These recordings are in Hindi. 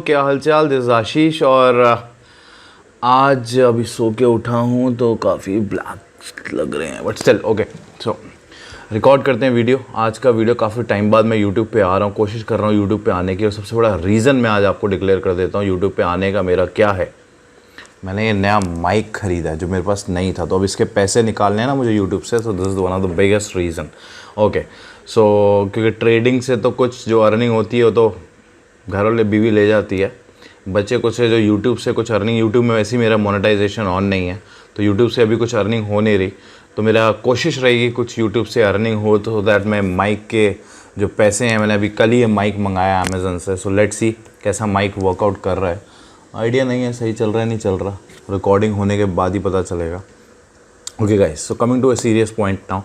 क्या हालचाल, दिस इज आशीष। और आज अभी सो के उठा हूँ तो काफ़ी ब्लैक लग रहे हैं, but still okay. So record करते हैं वीडियो। आज का वीडियो काफ़ी टाइम बाद मैं यूट्यूब पे आ रहा हूँ, कोशिश कर रहा हूँ यूट्यूब पे आने की। और सबसे बड़ा रीज़न मैं आज आपको डिक्लेयर कर देता हूँ यूट्यूब पे आने का मेरा क्या है। मैंने ये नया माइक ख़रीदा है जो मेरे पास नहीं था, तो अब इसके पैसे निकालने हैं ना मुझे यूट्यूब से। So this is one of the biggest reason. Okay, so क्योंकि ट्रेडिंग से तो कुछ जो अर्निंग होती है वो तो घर वाले बीवी ले जाती है, बच्चे कुछ है जो यूट्यूब से कुछ अर्निंग। यूट्यूब में वैसे ही मेरा मोनेटाइजेशन ऑन नहीं है, तो यूट्यूब से अभी कुछ अर्निंग हो नहीं रही। तो मेरा कोशिश रहेगी कुछ यूट्यूब से अर्निंग हो, तो दैट मैं माइक के जो पैसे हैं, मैंने अभी कल ही ये माइक मंगाया अमेज़न से। सो लेट्स सी कैसा माइक वर्कआउट कर रहा है। आइडिया नहीं है सही चल रहा है नहीं चल रहा, रिकॉर्डिंग होने के बाद ही पता चलेगा। Okay guys, so coming to a serious point now.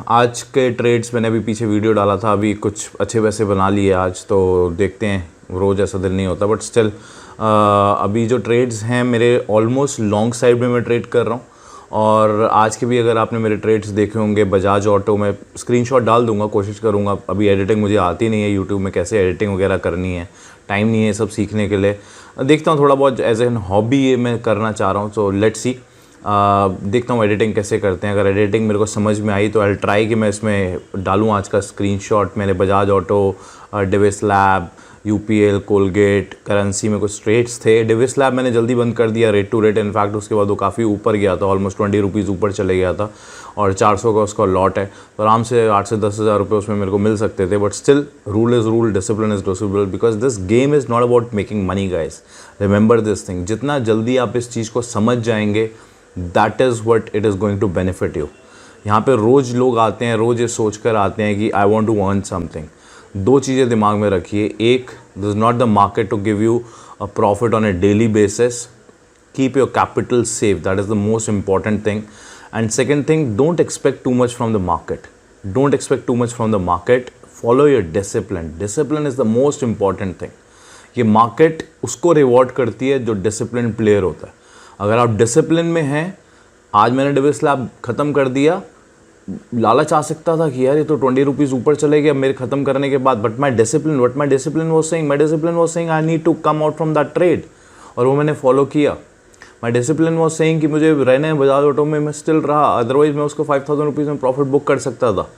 आज के ट्रेड्स मैंने अभी पीछे वीडियो डाला था, अभी कुछ अच्छे पैसे बना लिए आज, तो देखते हैं। रोज़ ऐसा दिन नहीं होता, बट स्टिल अभी जो ट्रेड्स हैं मेरे ऑलमोस्ट लॉन्ग साइड में मैं ट्रेड कर रहा हूँ। और आज के भी अगर आपने मेरे ट्रेड्स देखे होंगे, बजाज ऑटो में स्क्रीनशॉट डाल दूंगा, कोशिश करूँगा। अभी एडिटिंग मुझे आती नहीं है यूट्यूब में, कैसे एडिटिंग वगैरह करनी है, टाइम नहीं है सब सीखने के लिए। देखता हूँ थोड़ा बहुत एज एन हॉबी ये मैं करना चाह रहा हूँ। सो लेट्स सी, देखता हूँ एडिटिंग कैसे करते हैं। अगर एडिटिंग मेरे को समझ में आई तो आई ट्राई कि मैं इसमें डालूँ आज का स्क्रीनशॉट। मैंने Bajaj auto, Divi's lab, UPL, Colgate, currency में कुछ ट्रेड्स थे। डिविस लैब मैंने जल्दी बंद कर दिया रेट टू रेट। इनफैक्ट उसके बाद वो काफ़ी ऊपर गया था, ऑलमोस्ट 20 रुपीज़ ऊपर चले गया था, और 400 का उसका लॉट है, तो आराम से 8 से 10 हज़ार रुपये उसमें मेरे को मिल सकते थे। But still rule is rule, discipline is discipline, because this game is not about making money guys. Remember this thing, जितना जल्दी आप इस चीज़ को समझ जाएंगे, that is what it is going to benefit you. यहाँ पे रोज़ लोग आते हैं, रोज़ ये सोच कर आते हैं कि I want to earn something. दो चीज़ें दिमाग में रखिए। एक, this is not the market to give you a profit on a daily basis. Keep your capital safe, that is the most important thing. And second thing, don't expect too much from the market. Don't expect too much from the market. Follow your discipline. Discipline is the most important thing. ये मार्केट उसको रिवॉर्ड करती है जो डिसिप्लिन प्लेयर होता है। अगर आप डिसिप्लिन में हैं, आज मैंने डिविस लैब ख़त्म कर दिया, लालच आ सकता था कि यार ये तो 20 रुपीज़ ऊपर चले गया मेरे ख़त्म करने के बाद, but my discipline was saying I need to come out from that trade, और वो मैंने फॉलो किया। माई डिसिप्लिन वॉज सेइंग कि मुझे रहने हैं बजाज ऑटो में, मैं स्टिल रहा, अदरवाइज मैं उसको 5000 रुपीज़ में प्रॉफिट बुक कर सकता था।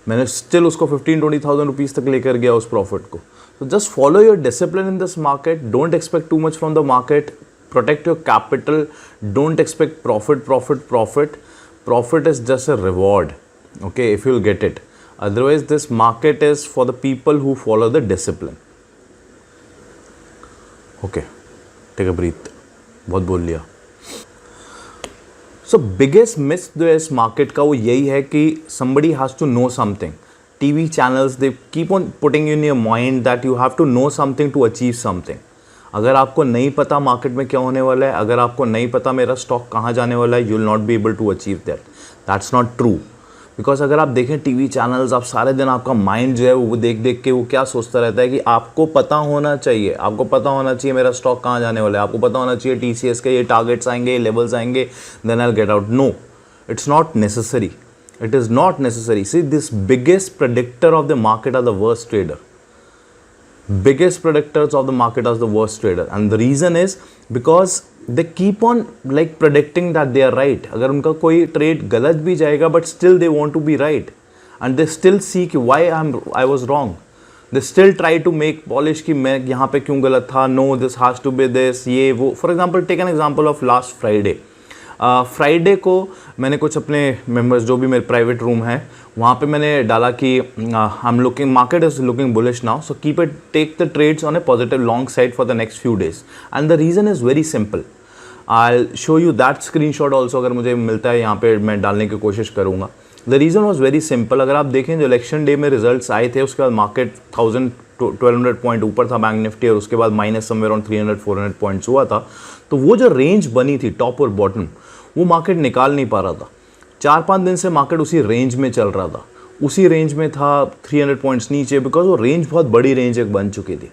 मैंने स्टिल उसको 15-20,000 रुपीज़ तक लेकर गया उस प्रॉफिट को। तो just follow your discipline in this market, don't expect too much from the market, protect your capital, don't expect profit. Profit is just a reward, okay, if you'll get it. Otherwise this market is for the people who follow the discipline. Okay, take a breath, बहुत बोल लिया। So biggest myth जो है इस market का वो यही है कि somebody has to know something. TV channels, they keep on putting in your mind that you have to know something to achieve something. अगर आपको नहीं पता मार्केट में क्या होने वाला है, अगर आपको नहीं पता मेरा स्टॉक कहाँ जाने वाला है, you will not be able to achieve that. That's not true. Because अगर आप देखें टीवी चैनल्स, आप सारे दिन आपका माइंड जो है वो देख देख के वो क्या सोचता रहता है कि आपको पता होना चाहिए, आपको पता होना चाहिए मेरा स्टॉक कहाँ जाने वाला है, आपको पता होना चाहिए TCS के ये टारगेट्स आएंगे, ये लेवल्स आएंगे, then I will get out. No, it's not necessary. It is not necessary. See, this biggest predictor of the market are the worst trader. Biggest predictors of the market are the worst trader, and the reason is because they keep on like predicting that they are right. अगर उनका कोई ट्रेड गलत भी जाएगा, but still they want to be right, and they still seek why I was wrong. They still try to make polish कि मैं यहाँ पे क्यों गलत था, no this has to be this, ये वो। For example, take an example of last Friday. Friday को मैंने कुछ अपने मेंबर्स, जो भी मेरे प्राइवेट रूम है, वहाँ पे मैंने डाला कि I am looking, market is looking bullish now, so keep it, take the trades on a positive long side for the next few days. And the reason is very simple. I will show you that screenshot also, अगर मुझे मिलता है यहाँ पे मैं डालने की कोशिश करूँगा। The reason was very simple. अगर आप देखें जो इलेक्शन डे में रिजल्ट्स आए थे, उसके बाद मार्केट 1200 पॉइंट ऊपर था बैंक निफ्टी, और उसके बाद माइनस समवेयर ऑन 300-400 पॉइंट्स हुआ था। तो वो जो रेंज बनी थी टॉप और बॉटम, वो मार्केट निकाल नहीं पा रहा था। 4-5 दिन से मार्केट उसी रेंज में चल रहा था, उसी रेंज में था, 300 पॉइंट्स नीचे, बिकॉज वो रेंज बहुत बड़ी रेंज एक बन चुकी थी।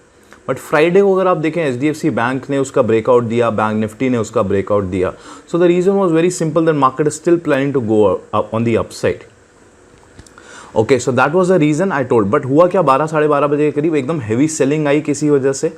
बट फ्राइडे को अगर आप देखें, HDFC बैंक ने उसका ब्रेकआउट दिया, बैंक निफ्टी ने उसका ब्रेकआउट दिया। So the reason was very simple, that market is still planning to go on the upside. Okay, so that was the reason I told. But हुआ क्या, 12 साढ़े 12 बजे के करीब एकदम हैवी सेलिंग आई किसी वजह से,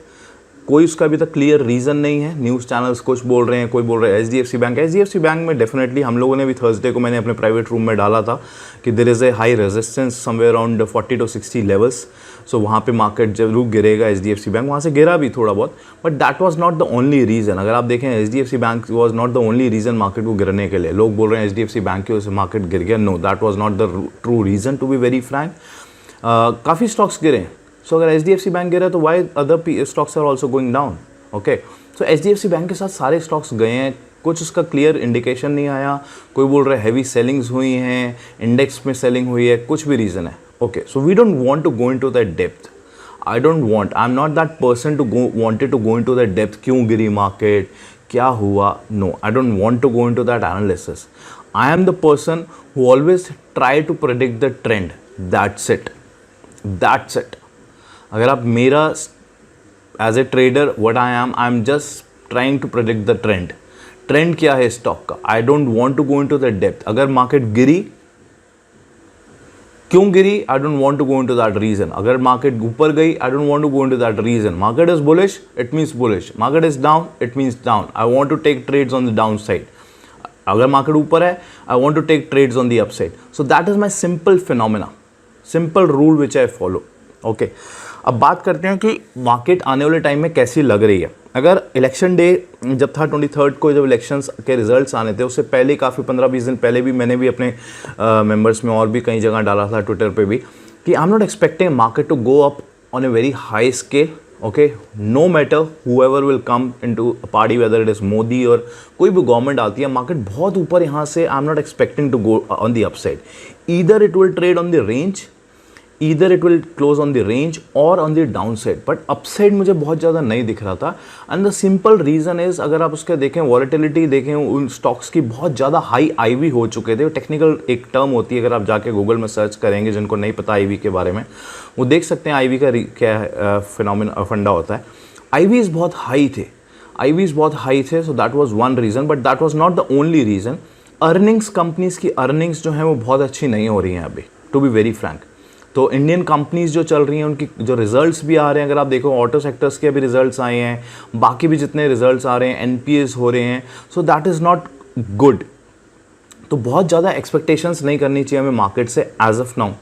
कोई उसका अभी तक क्लियर रीज़न नहीं है। न्यूज़ चैनल्स कुछ बोल रहे हैं, कोई बोल रहे हैं एचडीएफसी बैंक में डेफिनेटली हम लोगों ने भी थर्सडे को मैंने अपने प्राइवेट रूम में डाला था कि there is a high resistance somewhere around 40 to 60 levels. So वहाँ पे मार्केट जरूर गिरेगा, एचडीएफसी बैंक वहाँ से गिरा भी थोड़ा बहुत, but that was not the only reason. अगर आप देखें HDFC bank was not the only reason market को गिरने के लिए। लोग बोल रहे हैं एचडीएफसी बैंक की वजह से मार्केट गिर गया, no that was not the true reason to be very frank. काफ़ी स्टॉक्स गिरे हैं। सो अगर एचडीएफसी बैंक गिरा तो why other stocks are also going down. Okay, so HDFC bank के साथ सारे स्टॉक्स गए हैं, कुछ उसका क्लियर इंडिकेशन नहीं आया। कोई बोल रहा है हैवी सेलिंग्स हुई हैं, इंडेक्स में सेलिंग हुई है, कुछ भी रीज़न है। Okay, so we don't want to go into that depth. I am not that person to wanted to go into that depth, क्यों गिरी मार्केट, क्या हुआ। No, I don't want to go into that analysis. I am the person who always try to predict the trend, that's it. अगर आप मेरा as a trader what I am just trying to predict the trend क्या है स्टॉक का। I don't want to go into the depth. अगर मार्केट गिरी, क्यों गिरी, I don't want to go into that reason. अगर मार्केट ऊपर गई, I don't want to go into that reason. Market is bullish, it means bullish. Market is down, it means down. I want to take trades on the down side. अगर मार्केट ऊपर है, I want to take trades on the up side. So that is my simple phenomena, simple rule which I follow. Okay, अब बात करते हैं कि मार्केट आने वाले टाइम में कैसी लग रही है। अगर इलेक्शन डे जब था 23rd को, जब इलेक्शंस के रिजल्ट्स आने थे, उससे पहले काफ़ी 15-20 दिन पहले भी मैंने भी अपने मेंबर्स में और भी कई जगह डाला था, ट्विटर पे भी, कि I am not expecting market to go up on a very high scale. Okay, no matter whoever will come into a party, whether it is Modi और कोई भी गवर्नमेंट आती है, मार्केट बहुत ऊपर यहाँ से I am not expecting to go on the upside. Either it will trade on the range, either it will close on the range or on the downside, but upside मुझे बहुत ज़्यादा नहीं दिख रहा था। and the simple reason is, अगर आप उसके देखें volatility देखें, उन स्टॉक्स की बहुत ज़्यादा हाई IV हो चुके थे। टेक्निकल एक टर्म होती है, अगर आप जाके गूगल में सर्च करेंगे, जिनको नहीं पता IV के बारे में, वो देख सकते हैं IV का क्या फिनोमिना फंडा होता है। IVs बहुत हाई थे, so that was one reason, but that was not the only reason। Earnings, companies की अर्निंग्स जो हैं वो बहुत अच्छी नहीं हो रही हैं अभी, टू बी वेरी फ्रैंक। तो इंडियन कंपनीज जो चल रही हैं, उनकी जो रिजल्ट्स भी आ रहे हैं, अगर आप देखो ऑटो सेक्टर्स के भी रिजल्ट्स आए हैं, बाकी भी जितने रिजल्ट्स आ रहे हैं, एनपीएस हो रहे हैं, so that is not good. तो बहुत ज़्यादा एक्सपेक्टेशंस नहीं करनी चाहिए हमें मार्केट से एज ऑफ नाउ।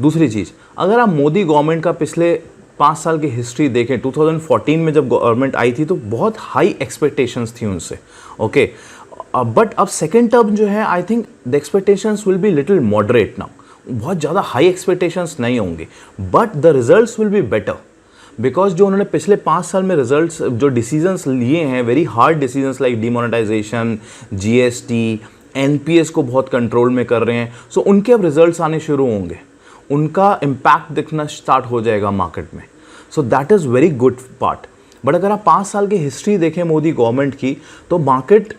दूसरी चीज़, अगर आप मोदी गवर्नमेंट का पिछले 5 साल की हिस्ट्री देखें, 2014 में जब गवर्नमेंट आई थी तो बहुत हाई एक्सपेक्टेशंस थी उनसे। ओके, बट अब सेकेंड टर्म जो है, I think the expectations will be little moderate now. बहुत ज़्यादा हाई एक्सपेक्टेशंस नहीं होंगे, but the results will be better, because जो उन्होंने पिछले 5 साल में रिजल्ट्स, जो डिसीजंस लिए हैं, very hard decisions like demonetisation, GST, NPS को बहुत कंट्रोल में कर रहे हैं। सो उनके अब रिजल्ट्स आने शुरू होंगे, उनका इम्पैक्ट दिखना स्टार्ट हो जाएगा मार्केट में। सो that is very good part. But अगर आप 5 साल की हिस्ट्री देखें मोदी गवर्नमेंट की, तो मार्केट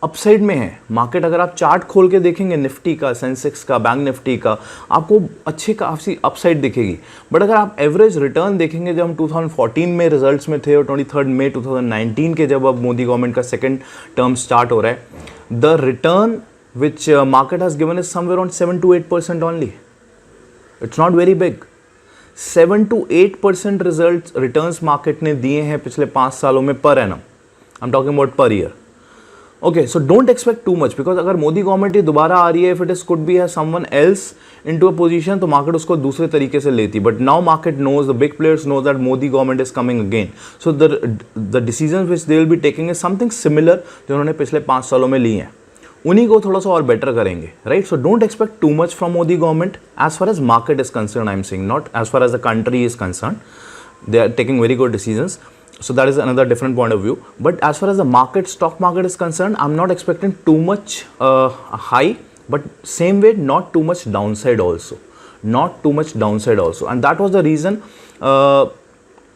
अपसाइड में है। मार्केट अगर आप चार्ट खोल के देखेंगे निफ्टी का, सेंसेक्स का, बैंक निफ्टी का, आपको अच्छी काफ़ी अपसाइड दिखेगी। बट अगर आप एवरेज रिटर्न देखेंगे, जब हम 2014 में रिजल्ट्स में थे और 23 मई 2019 के जब अब मोदी गवर्नमेंट का सेकेंड टर्म स्टार्ट हो रहा है, the return which market has given is somewhere on 7 to 8% only. It's not very big. 7 to 8% returns market ने दिए हैं पिछले 5 सालों में per annum. I am talking about per year. Okay, so don't expect too much, because अगर मोदी गवर्नमेंट ही दोबारा आ रही है, if it is could be है someone else into a position, तो मार्केट उसको दूसरे तरीके से लेती। But now market knows, the big players know that Modi government is coming again. So the decision which they will be taking is something similar जो उन्होंने पिछले 5 सालों में ली हैं, उन्हीं को थोड़ा सा और बेटर करेंगे, right. So don't expect too much from Modi government as far as market is concern. I am saying not as far as the country is concern, they are taking very good decisions. So that is another different point of view. But as far as the market, stock market is concerned, I'm not expecting too much high, but same way not too much downside also, not too much downside also. And that was the reason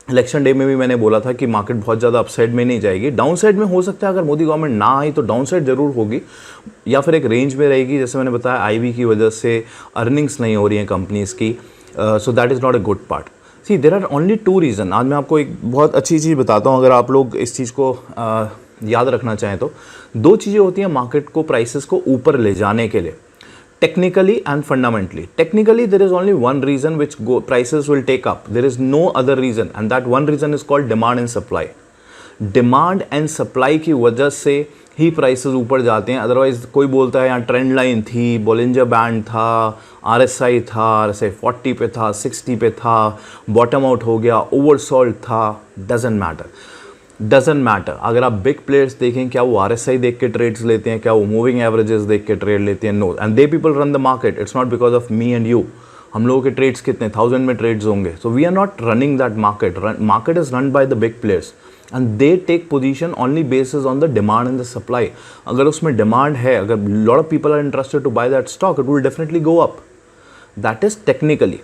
election day में भी मैंने बोला था कि मार्केट बहुत ज़्यादा अपसाइड में नहीं जाएगी, डाउनसाइड में हो सकता है। अगर मोदी गवर्नमेंट ना आई तो डाउनसाइड ज़रूर होगी, या फिर एक रेंज में रहेगी। जैसे मैंने बताया, आईवी की वजह से अर्निंग्स नहीं हो रही हैं कंपनीज़ की, so that is not a good part. See there are only 2 reason. आज मैं आपको एक बहुत अच्छी चीज़ बताता हूँ, अगर आप लोग इस चीज़ को याद रखना चाहें तो 2 चीज़ें होती हैं मार्केट को, प्राइसेस को ऊपर ले जाने के लिए। technically and fundamentally. Technically, there is only one reason which prices will take up. There is no other reason, and that one reason is called demand and supply. Demand and supply की वजह से ही प्राइसेस ऊपर जाते हैं. अदरवाइज कोई बोलता है यहाँ ट्रेंड लाइन थी, बोलिंजर बैंड था, RSI था, RSI 40 पे था, 60 पे था, बॉटम आउट हो गया, ओवरसोल्ड था. Doesn't matter. अगर आप बिग प्लेयर्स देखें, क्या वो RSI देख के ट्रेड्स लेते हैं, क्या वो मूविंग एवरेजेस देख के ट्रेड लेते हैं? No. And the people run the market. It's not because of me and you. हम लोगों के ट्रेड्स कितने 1000 में ट्रेड्स होंगे. So we are not running that market. Market is run by the big players and they take position only basis on the demand and the supply. अगर उसमें डिमांड है, अगर lot of people are interested to buy that stock, it will definitely go up. That is technically.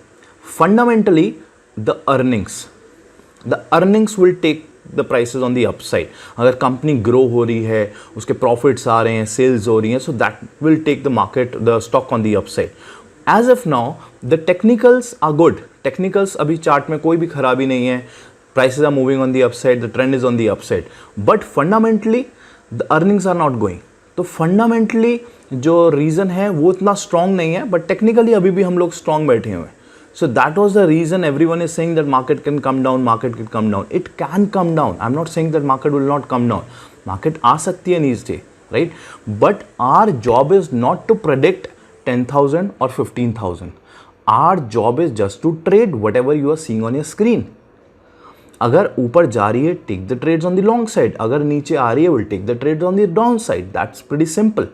Fundamentally the earnings will take the prices on the upside. अगर कंपनी ग्रो हो रही है, उसके प्रॉफिट्स आ रहे हैं, सेल्स हो रही हैं, so that will take the market, the stock on the upside. As of now the technicals are good. Technicals अभी चार्ट में कोई भी खराबी नहीं है. Prices are moving on the upside, the trend is on the upside, but fundamentally the earnings are not going. तो fundamentally जो reason है वो इतना strong नहीं है, but technically अभी भी हम लोग strong बैठे हुए हैं. So that was the reason everyone is saying that market can come down, market can come down. It can come down. I'm not saying that market will not come down. Market आ सकती है नीचे, right? But our job is not to predict 10,000 or 15,000. Our job is just to trade whatever you are seeing on your screen. अगर ऊपर जा रही है, take the trades on the long side. अगर नीचे आ रही है, will take the trades on the down side. That's pretty simple.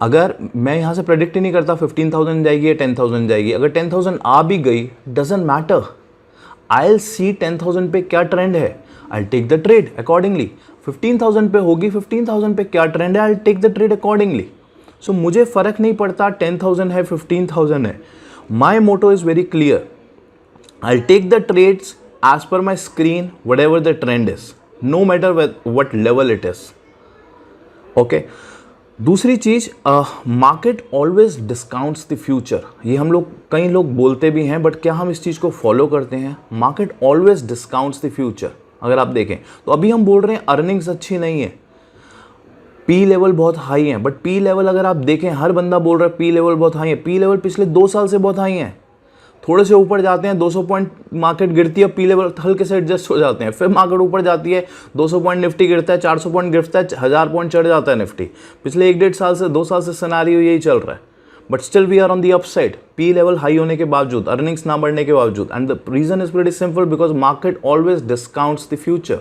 अगर मैं यहाँ से प्रेडिक्ट ही नहीं करता 15,000 जाएगी या 10,000 जाएगी, अगर 10,000 आ भी गई, doesn't matter. I will see 10,000 पे क्या ट्रेंड है, I will take the trade accordingly. 15,000 पे होगी, 15,000 पे क्या ट्रेंड है, I will take the trade accordingly. So मुझे फ़र्क नहीं पड़ता 10,000 है 15,000 है. My motto is very clear. I will take the trades as per my screen, whatever the trend is, no matter what level it is. Okay. दूसरी चीज, market always discounts the future. ये हम लोग, कई लोग बोलते भी हैं, बट क्या हम इस चीज़ को फॉलो करते हैं? Market always discounts the future. अगर आप देखें तो अभी हम बोल रहे हैं अर्निंग्स अच्छी नहीं है, पी लेवल बहुत हाई है, बट पी लेवल अगर आप देखें, हर बंदा बोल रहा है पी लेवल बहुत हाई है. पी लेवल पिछले 2 साल से बहुत हाई है. थोड़े से ऊपर जाते हैं, 200 पॉइंट मार्केट गिरती है, पी लेवल हल्के से एडजस्ट हो जाते हैं. फिर मार्केट ऊपर जाती है, 200 पॉइंट निफ्टी गिरता है, 400 पॉइंट गिरता है, 1000 पॉइंट चढ़ जाता है निफ्टी. पिछले 1-1.5 साल से 2 साल से सिनेरियो यही चल रहा है. But still we are on the upside, P level high होने के बावजूद, अर्निंग्स ना बढ़ने के बावजूद. And the reason is pretty simple, because market always discounts the future.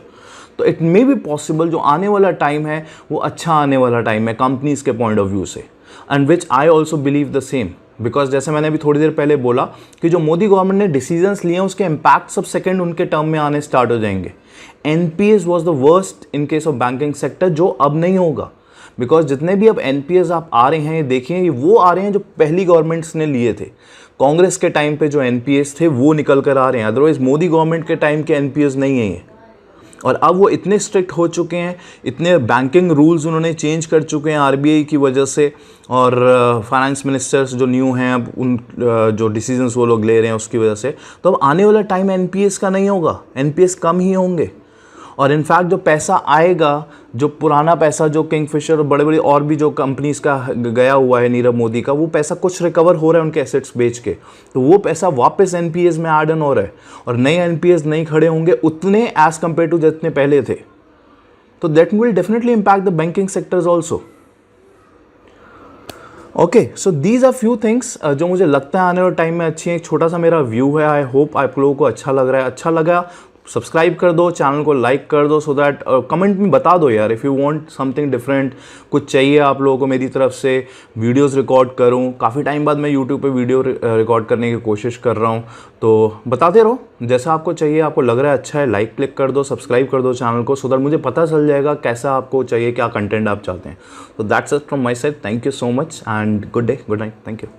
तो इट मे बी पॉसिबल जो आने वाला टाइम है वो अच्छा आने वाला टाइम है कंपनीज के पॉइंट ऑफ व्यू से, and which I also believe the same. Because जैसे मैंने अभी थोड़ी देर पहले बोला कि जो मोदी गवर्नमेंट ने डिसीजंस लिए हैं, उसके इम्पैक्ट सब सेकंड उनके टर्म में आने स्टार्ट हो जाएंगे. NPS was the worst in case of banking sector, जो अब नहीं होगा. बिकॉज जितने भी अब NPS आप आ रहे हैं, ये देखिए, ये वो आ रहे हैं जो पहली गवर्नमेंट्स ने लिए थे. कांग्रेस के टाइम पे जो NPS थे वो निकल कर आ रहे हैं. अदरवाइज मोदी गवर्नमेंट के टाइम के NPS नहीं है ये. और अब वो इतने स्ट्रिक्ट हो चुके हैं, इतने बैंकिंग रूल्स उन्होंने चेंज कर चुके हैं RBI की वजह से, और फाइनेंस मिनिस्टर्स जो न्यू हैं, अब उन जो डिसीजंस वो लोग ले रहे हैं उसकी वजह से. तो अब आने वाला टाइम NPS का नहीं होगा, NPS कम ही होंगे. और इनफैक्ट जो पैसा आएगा, जो पुराना पैसा जो किंगफिशर और बड़े बड़े और भी जो कंपनीज का गया हुआ है नीरव मोदी का, वो पैसा कुछ रिकवर हो रहा है उनके एसेट्स बेच के, तो वो पैसा वापस NPS में ऐड ऑन हो रहा है. और नए NPS नहीं खड़े होंगे उतने एज कम्पेयर टू जितने पहले थे. तो that will definitely impact the banking sectors also. Okay, so these are few things जो मुझे लगता है आने वाले टाइम में अच्छी है. एक छोटा सा मेरा व्यू है. आई होप आप लोगों को अच्छा लग रहा है. अच्छा लगा सब्सक्राइब कर दो, चैनल को लाइक कर दो, सो दैट कमेंट में बता दो यार, if you want something different, कुछ चाहिए आप लोगों को मेरी तरफ से, वीडियोस रिकॉर्ड करूं. काफ़ी टाइम बाद मैं यूट्यूब पे वीडियो रिकॉर्ड करने की कोशिश कर रहा हूं, तो बताते रहो जैसा आपको चाहिए. आपको लग रहा है अच्छा है, लाइक क्लिक कर दो, सब्सक्राइब कर दो चैनल को, सो दैट मुझे पता चल जाएगा कैसा आपको चाहिए, क्या कंटेंट आप चाहते हैं. तो that's it from my side. Thank you so much and good day, good night. Thank you.